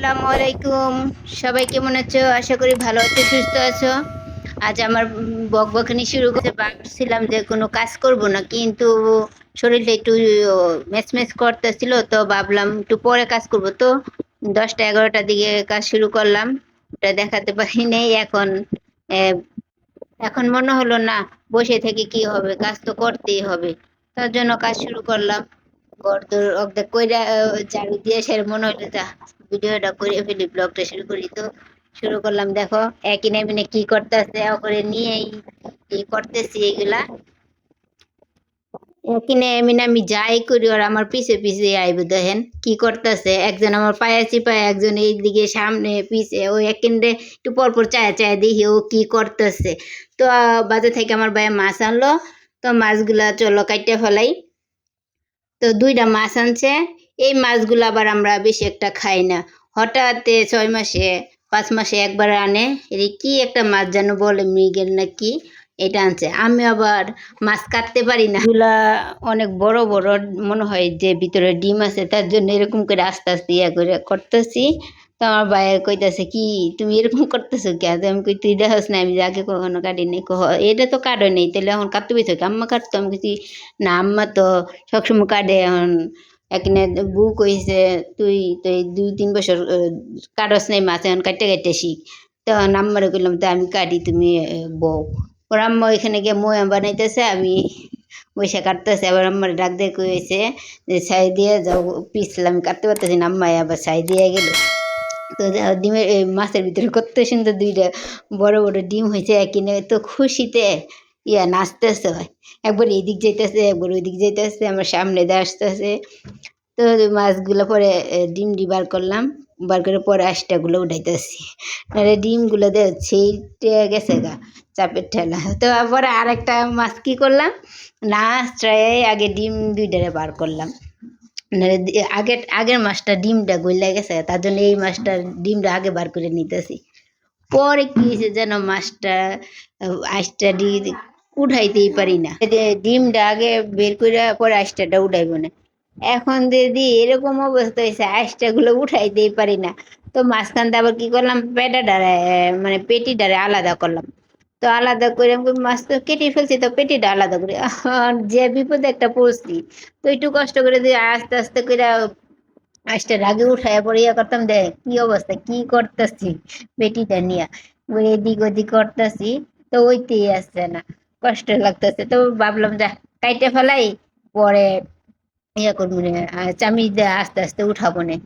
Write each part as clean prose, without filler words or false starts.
আসসালামু আলাইকুম। সবাই কেমন আছো? আশা করি ভালো আছো, সুস্থ আছো। আজ আমার বকবকানি শুরু করতে ভাবছিলাম যে কোনো কাজ করব না, কিন্তু শরীরটা একটু ম্যাচম্যাচ করতেছিল, তো ভাবলাম একটু পরে কাজ করব। তো 10টা 11টার দিকে কাজ শুরু করলাম, ওটা দেখাতে পারি নাই। আহ, এখন মনে হলো না, বসে থেকে কি হবে, কাজ তো করতেই হবে। তার জন্য কাজ শুরু করলাম। ঘরদোর অর্ধেক কইরা ঝাড়ু দিয়ে সেরে মনে হলো যা ভিডিওটা করে ফেলি, ব্লগটা শুরু করি। তো শুরু করলাম। দেখো একই নেমিনে কি করতেছে, করে নিয়েই এই করতেছি এগুলা। একই নেমিনে আমি যাই করি, ওর আমার পিছে পিছে আইব। দেখেন কি করতেছে, একজন আমার পায়ে চিপায়, একজন এইদিকে সামনে পিছে। ও একেন্দ্রে একটু পরপর চায়া চায়া দেখি ও কি করতেছে। তো বাজার থেকে আমার ভাইয়া মাছ আনলো, তো মাছগুলা চলো কাইটে ফেলাই। তো 2টা মাছ আনছে। এই মাছগুলো আবার আমরা বেশি একটা খাই না, হঠাৎ 6 মাসে 5 মাসে একবার আনে। এর কি একটা মাছ যেন বলে, মৃগেল নাকি, এটা আনছে। আমি আবার মাছ কাটতে পারি না, এগুলা অনেক বড় বড় মনে হয় যে ভিতরে ডিম আছে, তার জন্য এরকম করে আস্তে আস্তে ইয়া করে করতেছি। তো আমার ভাইয়ের কইতাছে কি তুমি এরকম করতেছো কে? আমি কই তুই দেখাস না আমি যে আগে কখনো কাটি নাই। এটা তো কাটো নেই, তাহলে এখন কাটতে পেয়েছো কি? আম্মা কাটতো। আমি কিছু না, আম্মা তো সবসময় কাটে। এখন একনে বউ কইছে তুই তো এই 2-3 বছর কাটস নাই মাছ, এখন কাটতে কাটতে শিখ। তো আম্মারে কইলাম তো আমি কাটি, তুমি বউ। ওর আম্মা ওইখানে গিয়ে ময়া বানাইতেছে, আমি বৈশা কাটতেছে। আবার আম্মার ডাক দিয়ে কইছে যে ছাই দিয়ে যাও, পিছলাম কাটতে পারতেছি না। আম্মাই আবার ছাই দিয়ে গেল। তো ডিমের মাছের ভিতরে কত সুন্দর 2টা বড় বড় ডিম হয়েছে। কিনে তো খুশিতে নাচতেছে হয়, একবার এইদিক যাইতেছে একবার ওইদিক যাইতেছে, আমার সামনে দিয়ে আসতেছে। তো মাছগুলো পরে ডিম বার করলাম, বার করে পরে আষ্টাগুলো উঠাইতেছি। নাহলে ডিমগুলো দিয়ে ছিটে গেছে গা চাপের ঠেলা। তো পরে আরেকটা মাছ কি করলাম, না ট্রাই আগে ডিম 2টারে বার করলাম। নাহলে আগের মাছটা ডিমটা গইলা গেছে, তার জন্য এই মাছটা ডিমটা আগে বার করে নিতেছি। পরে কি হয়েছে যেন, মাছটা আইসটা উঠাইতেই পারি না। ডিমটা আগে বের করে পরে আইসটা উঠাইব না। এখন দিদি এরকম অবস্থা হয়েছে, আইসটা গুলো উঠাইতেই পারি না। তো মাঝখান দিয়ে আবার কি করলাম, পেটাটারে মানে পেটিটারে আলাদা করলাম। তো আলাদা করে আমি কই, মাছ তো কেটে ফেলছি, তো পেটিটা আলাদা করে। যে বিপদে একটা পড়ছি। তো একটু কষ্ট করে দিয়ে আস্তে আস্তে করে আইসটার আগে উঠাইয়া পরে ইয়া করতাম। দেখ কি অবস্থা, কি করতেছি পেটিটা নিয়ে এদিক ওদিক করতেছি, তো ওইতেই আসছে না, কষ্ট লাগতেছে। তো ভাবলাম যা কাইটে ফেলাই, পরে ইয়া করবো নে, চামিচ দিয়ে আস্তে আস্তে উঠাবো নে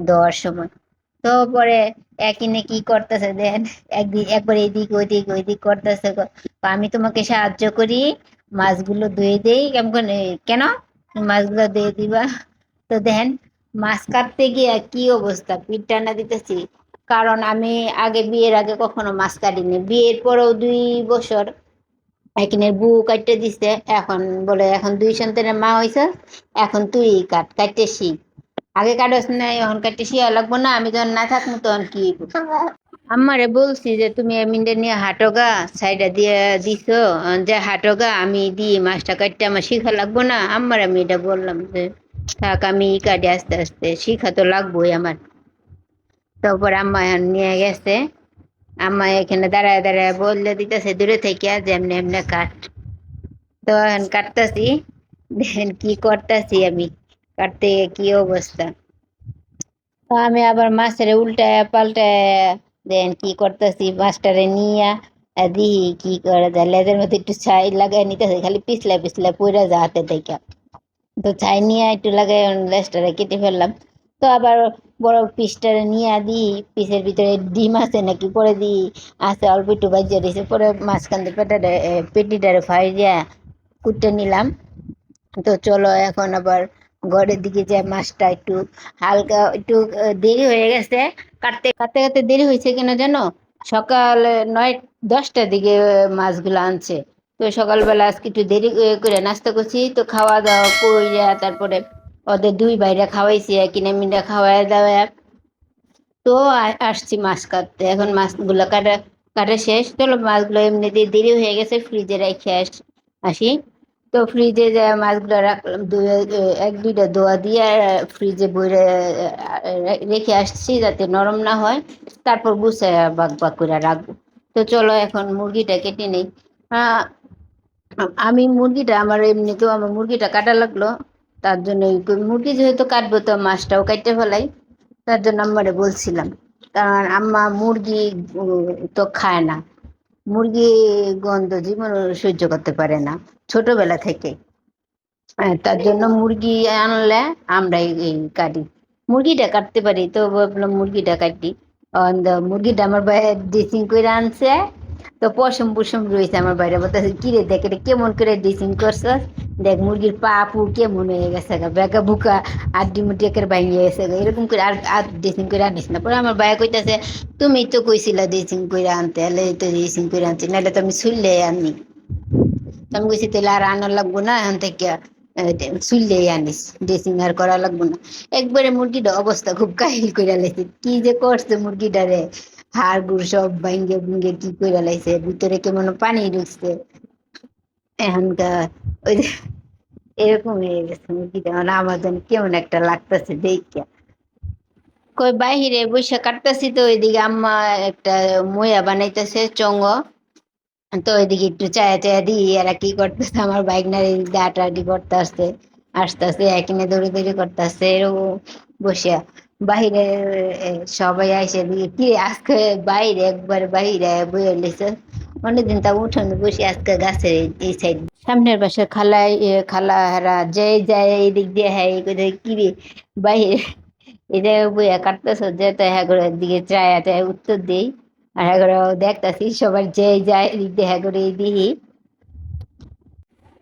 দেওয়ার সময়। তো পরে একিনে কি করতেছে দেন, একবার এইদিক ওইদিক ওইদিক করতেছে। আমি তোমাকে সাহায্য করি, মাছগুলো ধুয়ে দেই। কেমন কেন মাছগুলো ধুয়ে দিবা? তো দেখেন মাছ কাটতে গিয়ে কি অবস্থা, পিঠ টানা দিতেছি। কারণ আমি বিয়ের আগে কখনো মাছ কাটিনি, বিয়ের পরেও 2 বছর এখানে বউ কাটতে দিছে। এখন বলে এখন 2 সন্তানের মা হয়েছে, এখন তুই কাট, কাটতে শিখ। আগে কাটস নাই, এখন কাটতে শিয়া লাগবো না, আমি যখন না থাকবো তখন কি হইব? আমারে বলছি যে তুমি এমিনটা নিয়ে হাঁটোগা, সাইডা দিয়ে দিছো, যে হাঁটোগা আমি দিই মাছটা কাটতে, আমার শিখা লাগবো না? আমি এটা বললাম যে থাক আমি কাটি আস্তে আস্তে, শিখা তো লাগবোই আমার। তারপর আম্মা এখন নিয়ে গেছে। আম্মা এখানে দাঁড়ায় দাঁড়ায় বললে দিতেছে দূরে থেকে যে এমনি এমনি কাট। তো এখন কাটতাছি, দেখেন কি করতেছি আমি, কাটতে গিয়ে কি অবস্থা। তো আমি আবার মাছটারে উল্টায় পাল্টায় দেন কি করতেছি, মাছটারে নিয়ে দিই কি করা যায়। লেজের মধ্যে একটু ছাই লাগাই নিতেছে, খালি পিছলা পিছলা পইরা যা হাতে থেকে। তো ছাই নিয়ে একটু লাগাই লেজটারে কেটে ফেললাম। তো আবার বড় পিসটারে নিয়ে দিই, পিসের ভিতরে ডিম আছে নাকি পরে দিই, আছে অল্প একটু বাজিয়ে দিয়েছে। পরে মাঝখান দিয়ে পেটিটারে ফাই দিয়া কুটে নিলাম। তো চলো এখন আবার ঘরের দিকে যে মাছটা একটু হালকা একটু দেরি হয়ে গেছে, কাটতে কাটতে কাটতে দেরি হয়েছে কেন জানো, সকাল 9-10টার দিকে মাছগুলো আনছে। তো সকালবেলা আজকে একটু দেরি করে নাস্তা করছি, তো খাওয়া দাওয়া কইরা তারপরে ওদের 2 ভাইরা খাওয়াইছি, কিনে মিনে খাওয়াই দাওয়া। তো আসছি মাছ কাটতে। এখন মাছগুলো কাটা কাটা শেষ। চলো মাছগুলো এমনিতেই দেরি হয়ে গেছে, ফ্রিজে রেখে আসি। তো ফ্রিজে যে মাছগুলো রাখলাম ধুয়ে 1-2টা ধোয়া দিয়ে ফ্রিজে বইরে রেখে আসছি যাতে নরম না হয়, তারপর গুছায় বাগ বাগ করে রাখবো। তো চলো এখন মুরগিটা কেটে নেই। আহ, আমি মুরগিটা আমার এমনিতেও আমার মুরগিটা কাটা লাগলো, তার জন্য মুরগি যেহেতু কাটবো তো মাছটাও কাটতে ফেলাই, তার জন্য আম্মারে বলছিলাম। কারণ আম্মা মুরগি তো খায় না, মুরগি গন্ধ জীবন সহ্য করতে পারে না ছোটবেলা থেকে। তার জন্য মুরগি আনলে আমরা এই কাটি, মুরগিটা কাটতে পারি, তো ভাবলাম মুরগিটা কাটি। মুরগিটা আমার বাইরে ড্রেসিং করে আনছে, তো পশম পশম রয়েছে আমার বাইরে, বলতেছে কিরে দেখ এটা কেমন করে ড্রেসিং করছ, দেখ মুরগির পা পু কেমন হয়ে গেছে গা, বেকা বুকা আড্ডি মুড্ডি একের ভাঙিয়ে গেছে গা, এরকম করে আর ড্রেসিং করে আনিস না। পরে আমার বাইরে কইতাছে তুমি তো কইছিলা ড্রেসিং করে আনতে, এলে তো ড্রেসিং করে আনছি, নাহলে তো আমি শুনলে আনি। তো আমি কইছি তাহলে আর আনার লাগবো না, এখন থেকে শুনলেই আনিস, ড্রেসিং আর করা লাগবো না। একবারে মুরগিটা অবস্থা খুব কাহিল করে লাইছে, কি যে করছে মুরগিটারে, হাড় গুড় সব ভাঙ্গে ভুঙ্গে কি করে লাইছে, ভিতরে কেমন পানি ঢুকছে এখনকার, ওই যে এরকম হয়ে গেছে মুরগিটা, মানে আমার যেন কেমন একটা লাগতেছে দেখে। কই বাহিরে বসে কাটতেছি, তো ওইদিকে আম্মা একটা ময়া বানাইতেছে চঙ্গ, তো ওইদিকে একটু চায়া চায়া দিই, এরা কি করতেছে আমার বাইক নাড়ি দাঁড়াটি করতে আসছে, আস্তে আস্তে একিনে দৌড়ি দৌড়ি করতে আসছে এরকম বসিয়া। বাহিরে সবাই আইসে দিয়ে কি আজকে বাইরে একবার বাইরে বয়ে লেছে, অনেকদিন তা উঠানে বসে আজকে গাছের এই সাইড সামনের পাশে খালা খালা হারা যে যায় এই দিক দিয়ে, হ্যাঁ কি রে বাহিরে এই জায়গায় বইয়া কাটতেছ, যে তো হ্যাঁ করে দিকে চায়া চায় উত্তর দিই, আর হ্যাঁ করে দেখতাছি সবার যে যায় এদিক দিয়ে হ্যাঁ করে দিই।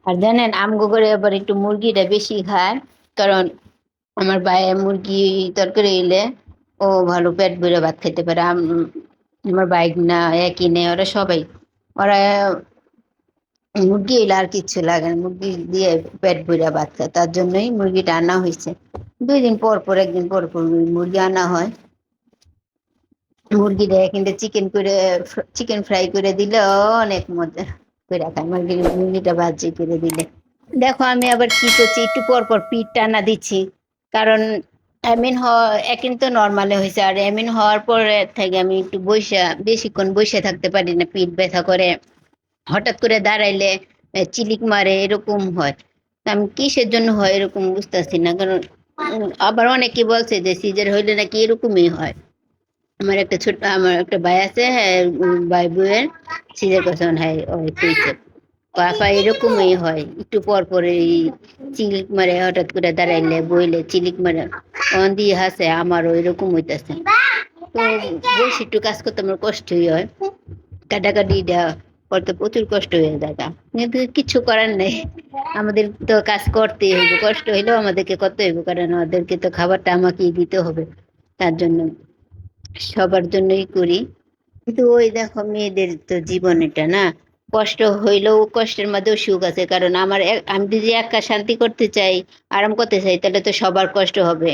আর জানেন আমগো করে আবার একটু মুরগিটা বেশি খায়, কারণ আমার ভাই মুরগি তরকারি এলে ও ভালো পেট ভরে ভাত খেতে পারে। আমার বাইক না একই নেই, ওরা সবাই, ওরা মুরগি এলে আর কিচ্ছু লাগে না, মুরগি দিয়ে পেট ভরে ভাত খায়, তার জন্যই মুরগিটা আনা হয়েছে। 2 দিন পর পর একদিন পর পর মুরগি আনা হয়। মুরগি দেয় কিন্তু চিকেন ফ্রাই করে দিলে অনেক মজা করে খায়, মুরগিটা ভাজি করে দিলে। দেখো আমি আবার কি করছি, একটু পর পর পিঠ টানা দিচ্ছি, কারণ এমিন একিন তো নর্মালে হয়েছে, আর এমিন হওয়ার পরে থেকে আমি একটু বেশিক্ষণ বসে থাকতে পারি না, পিঠ ব্যথা করে, হঠাৎ করে দাঁড়াইলে চিলিক মারে এরকম হয়। তা আমি কিসের জন্য হয় এরকম বুঝতেছি না, কারণ আবার অনেকে বলছে যে সিজার হইলে নাকি এরকমই হয়। আমার একটা ভাই আছে, হ্যাঁ ভাই বউয়ের সিজার করছে, হ্যাঁ ওই কইছে আপা এরকমই হয়, একটু পর পর এই চিলিক মারে, হঠাৎ করে দাঁড়াইলে বইলে চিলিক মারে, অন দিয়ে হাসে, আমারও এরকম হইতাছে। তো বসে একটু কাজ করতে আমার কষ্টই হয়, কাটাকাটি করতে প্রচুর কষ্ট হয়ে যায়, কিন্তু কিছু করার নেই, আমাদের তো কাজ করতেই হইব, কষ্ট হইলেও আমাদেরকে করতে হইব, কারণ আমাদেরকে তো খাবারটা আমাকেই দিতে হবে, তার জন্য সবার জন্যই করি। কিন্তু ওই দেখো মেয়েদের তো জীবন এটা না, কষ্ট হইলেও কষ্টের মধ্যেও সুখ আছে, কারণ আমি যদি একা শান্তি করতে চাই, আরাম করতে চাই, তাহলে তো সবার কষ্ট হবে,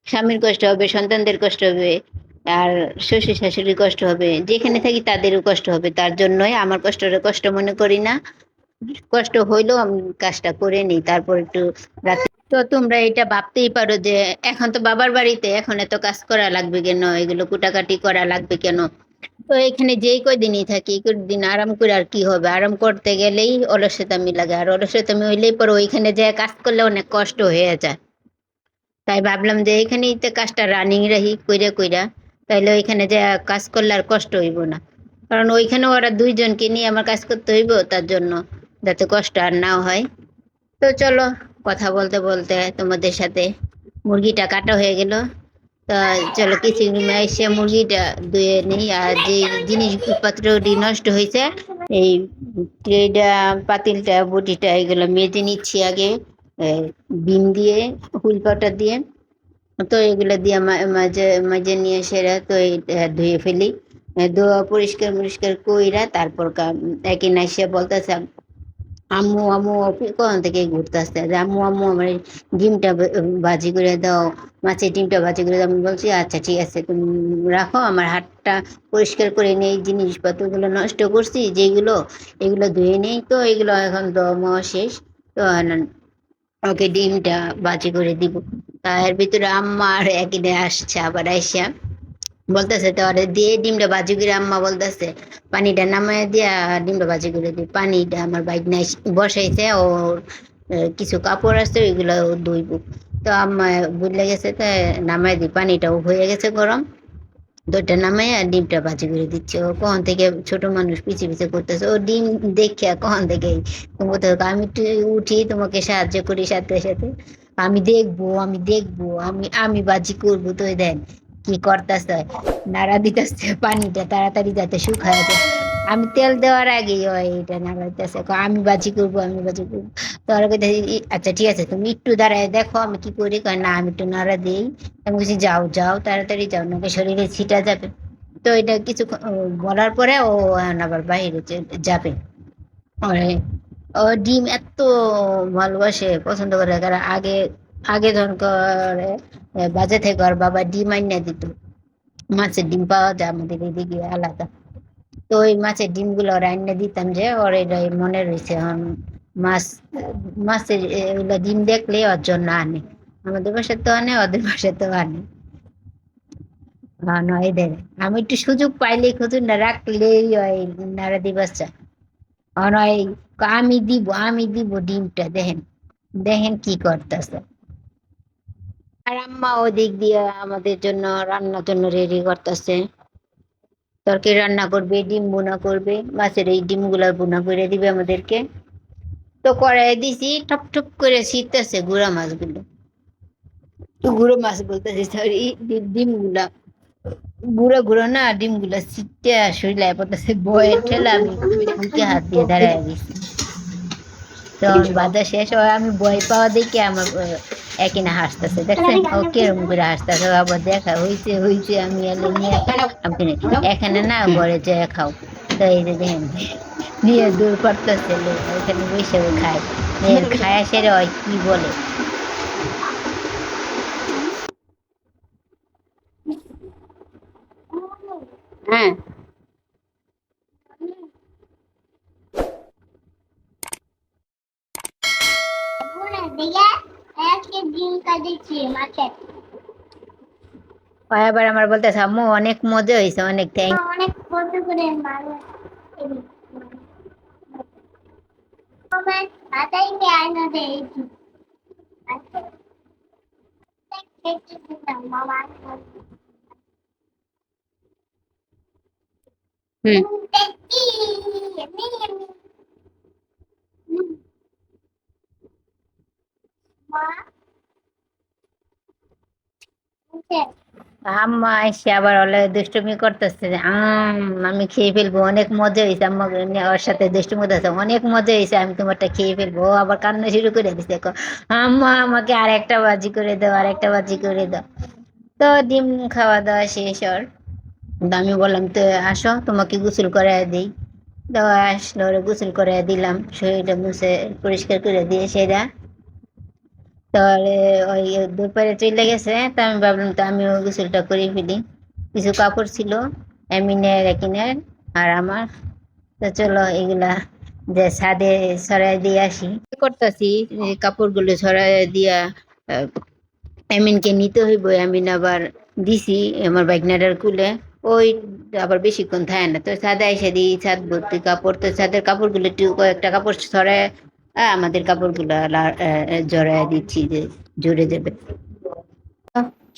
স্বামীর কষ্ট হবে, সন্তানদের কষ্ট হবে, আর শ্বশুর শাশুড়ির কষ্ট হবে, যেখানে থাকি তাদেরও কষ্ট হবে, তার জন্যই আমার কষ্টটা কষ্ট মনে করি না, কষ্ট হইলেও আমি কাজটা করে নিই, তারপর একটু রাতে। তো তোমরা এটা ভাবতেই পারো যে এখন তো বাবার বাড়িতে, এখন এত কাজ করা লাগবে কেন, এগুলো কুটাকাটি করা লাগবে কেন। তো এখানে যেই কয়দিনই থাকি, কয়দিন আরাম করে আর কি হবে, আরাম করতে গেলেই অলসতামি লাগে, আর অলসতামি হইলেই পরে ওইখানে যে কাজ করলে অনেক কষ্ট হয়ে যায়। তাই ভাবলাম যে এখানেই তো কাজটা রানিং রাহি কইরা কইরা, তাইলে ওইখানে যে কাজ করলে আর কষ্ট হইব না, কারণ ওইখানে ওরা 2জনকে নিয়ে আমার কাজ করতে হইব, তার জন্য যাতে কষ্ট আর না হয়। তো চলো কথা বলতে বলতে তোমাদের সাথে মুরগিটা কাটা হয়ে গেল, তা চলো কিছু এসে মুরগিটা ধুয়ে নিই, আর যে জিনিসপত্রটি নষ্ট হয়েছে, এই ট্রেটা পাতিলটা বটিটা এগুলো মেজে নিচ্ছি আগে, বিম দিয়ে হুইল পাউডার দিয়ে, তো এগুলো দিয়ে মাঝে মাঝে নিয়ে সেরা তো ধুয়ে ফেলি, ধোয়া পরিষ্কার পরিষ্কার কইরা তারপর একই না সে বলতেছে আম্মু আম্মু কখন থেকে ঘুরতে আসতে, আম্মু আম্মু আমার এই ডিমটা ভাজি করে দাও, মাছের ডিমটা ভাজি করে দাও। আমি বলছি আচ্ছা ঠিক আছে তুমি রাখো, আমার হাতটা পরিষ্কার করে নেই, জিনিসপত্রগুলো নষ্ট করছি যেগুলো এগুলো ধুয়ে নেই, তো এগুলো এখন দেওয়া শেষ, তো ওকে ডিমটা বাজি করে দিব। তার ভিতরে আম্মা আর একদিনে আসছে, আবার আইসা বলতেছে তোরে দিয়ে ডিমটা বাজি করে, আম্মা বলতেছে পানিটা নামায় দিয়া ডিমটা বাজি করে দিই। পানিটা আমার বাইক নাই বসাইছে, ওর কিছু কাপড় আছে ওইগুলো ও ধুইব। তো আম্মা বুঝলে গেছে, তা নামায় দিই, পানিটাও হয়ে গেছে গরম। দুইটা নামাই আর ডিমটা ভাজি করে দিচ্ছে। ও কখন থেকে ছোট মানুষ পিছিয়ে পিছিয়ে করতেছে, ও ডিম দেখে কখন থেকে তোমাকে আমি একটু উঠি তোমাকে সাহায্য করি সাথে সাথে, আমি দেখবো আমি দেখবো আমি আমি বাজি করবো। তো ওই দেন কি করতেছে, নাড়া দিতেছে পানিটা তাড়াতাড়ি যাতে শুকায় যায়। আমি তেল দেওয়ার আগেই হয় এটা নাড়াইতেছে, আমি বাজি করবো আমি বাজি করবো। তো ওরা কইতাছে, আচ্ছা ঠিক আছে তুমি একটু দাঁড়ায় দেখো আমি কি করি। কয় না আমি একটু নাড়া দিই। আমি বলছি যাও যাও তাড়াতাড়ি যাও, নাকি শরীরে ছিটা যাবে। তো এটা কিছু বলার পরে ও এখন আবার বাইরে যাবে। ওরে ও ডিম এত ভালোবাসে পছন্দ করে, কারণ আগে আগে ধর করে বাজে থেকে ওর বাবা ডিম আইনা দিত। মাছের ডিম পাওয়া যায় আমাদের এদিকে আলাদা। তো ওই মাছের ডিমগুলো ওর আইনা দিতাম, যে ওর এটা মনে রয়েছে এখন মাছ মাছের এগুলো ডিম দেখলে ওর জন্য আনে। আমাদের বাসায় তো আনে, ওদের বাসায় তো আনে। নয় দেবে, আমি একটু সুযোগ পাইলেই খুঁজুন না রাখলেই ওই নাড়া দিবাচ্চা নয়। আমি দিব ডিমটা, দেখেন দেখেন কি করতেছে। আর আম্মা ওদিক দিয়ে আমাদের জন্য রান্নার জন্য রেডি করতেছে, তরকারি রান্না করবে, ডিম বোনা করবে, মাছের এই ডিমগুলা বোনা করে দিবে আমাদেরকে। তো কড়াইয়ে দিছি, ঠপ ঠপ করে ছিটতেছে গুঁড়া মাছগুলো, গুঁড়ো মাছ বলতেছি সরি, ডিমগুলা গুঁড়ো গুঁড়ো না, ডিমগুলো ছিটতে শরীরে পড়তেছে, বয়ের ঠেলা আমি বুকে হাত দিয়ে দাঁড়ায় গেছি। তো বাজার শেষ হয়, আমি বই পাওয়া দেখে আমার একিনা হাসতেছে, দেখছেন ও কিরম করে হাসতেছে, আবার দেখা হইছে হইছে আমি এলে নিয়ে আমি এখানে না ঘরে যে খাও। তো এই যে দেখেন নিয়ে দূর করতেছে, ওইখানে বসে খায়, খায় সেরে হয় কি বলে। হ্যাঁ আবার আমার বলতেছে আম্মু অনেক মজা হয়েছে, অনেক থ্যাংক। অনেক মজা করে হুম। আম্মা এসে আবার ওলে দুষ্টুমি করতেছে যে আমি খেয়ে ফেলবো, অনেক মজা হয়েছে আম্মা ওর সাথে দুষ্টুমি করতেছে, অনেক মজা হয়েছে আমি তোমারটা খেয়ে ফেলবো। ও আবার কান্না শুরু করে দিছে, আম্মা আমাকে আর একটা বাজি করে দাও, আর একটা বাজি করে দাও। তো ডিম খাওয়া দাওয়া শেষ ওর। তো আমি বললাম তো আসো তোমাকে গোসল করাই দিই। তো আসলো, ওরে গোসল করাই দিলাম, শরীরটা মুছে পরিষ্কার করে দিয়ে সেটা। তাহলে ওই দুপুরে চলে গেছে, তা আমি ভাবলাম তো আমিও গোসলটা করে ফেলি। কিছু কাপড় ছিল এমিনের একিনের আর আমার। তো চলো এগুলা যে ছাদে ছড়াই দিয়ে আসি। কি করতেছি, কাপড়গুলো ছড়াই দিয়া এমিনকে নিতে হইব। এমিন আবার দিছি আমার বাইকনাটার কুলে, ওই আবার বেশিক্ষণ থাকে না। তো ছাদে এসে দিই, ছাদ ভর্তি কাপড়। তো ছাদের কাপড়গুলো একটু কয়েকটা কাপড় ছড়ায় আমাদের কাপড়গুলো জড়ায় দিচ্ছি যে জুড়ে যাবে।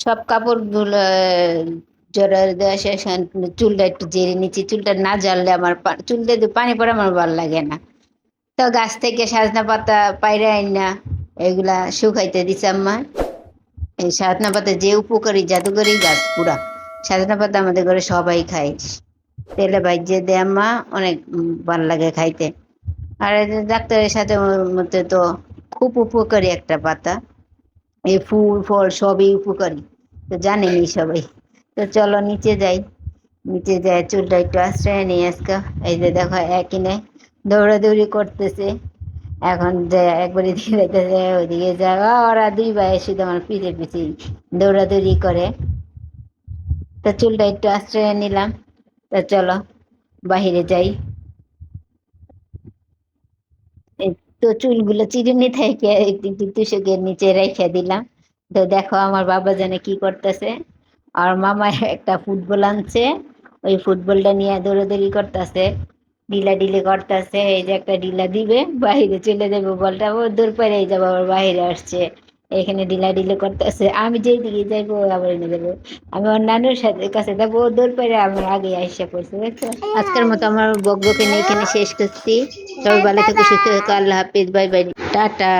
সব কাপড়গুলো জড়ায় দেওয়া শেষ, চুলটা একটু জেরে নিচ্ছি। চুলটা না জ্বাললে আমার চুলটা পানি পড়ে আমার ভালো লাগে না। তো গাছ থেকে সাজনা পাতা পাইরে আইন না এগুলা শুকাইতে দিছে আম্মা। এই সাজনা পাতা যে উপকারী জাদুকরি গাছ পুরা, সাজনা পাতা আমাদের ঘরে সবাই খায়, তেলে ভাইজে দেয় আম্মা, অনেক ভালো লাগে খাইতে। আর এই যে ডাক্তারের সাথে মতে তো খুব উপকারী একটা পাতা, এই ফুল ফল সবই উপকারী, তো জানেনি সবাই। তো চলো নিচে যাই, নিচে যাই চুলটা একটু আশ্রয় নিয়ে আজকে। এই যে দেখো একিনে দৌড়াদৌড়ি করতেছে, এখন যে একবারে দিকে যাইতেছে ওইদিকে যায়, ওরা দুই ভাই শুধু আমার পিছে পিছে দৌড়াদৌড়ি করে। তো চুলটা একটু আশ্রয় নিলাম। তো চলো বাহিরে যাই। তো চুলগুলো চিরুনি থেকে একটু একটু তুষকের নিচে রেখে দিলাম। তো দেখো আমার বাবা জানে কি করতেছে। আর মামা একটা ফুটবল আনছে, ওই ফুটবলটা নিয়ে দৌড়াদৌড়ি করতেছে, ডিলাডিলি করতেছে। এই যে একটা ডিলা দিবে, বাইরে চলে যাবে বলটা, ও দূর পরে এই যাবো আবার বাইরে আসছে, এখানে ডিলাডিলি করতেছে। আমি যেই দিকে যাইবো ও আবার এনে যাবো। আমি ওর নানুর সাথে কাছে যাবো, ও দূর পরে আমার আগে আইসা পড়ছে, দেখছো। আজকের মতো আমার বকবকে নিয়ে এখানে শেষ করছি। সবাই ভালো থেকো, সুস্থ থেকো, আল্লাহ হাফিজ, বাই বাই, টাটা।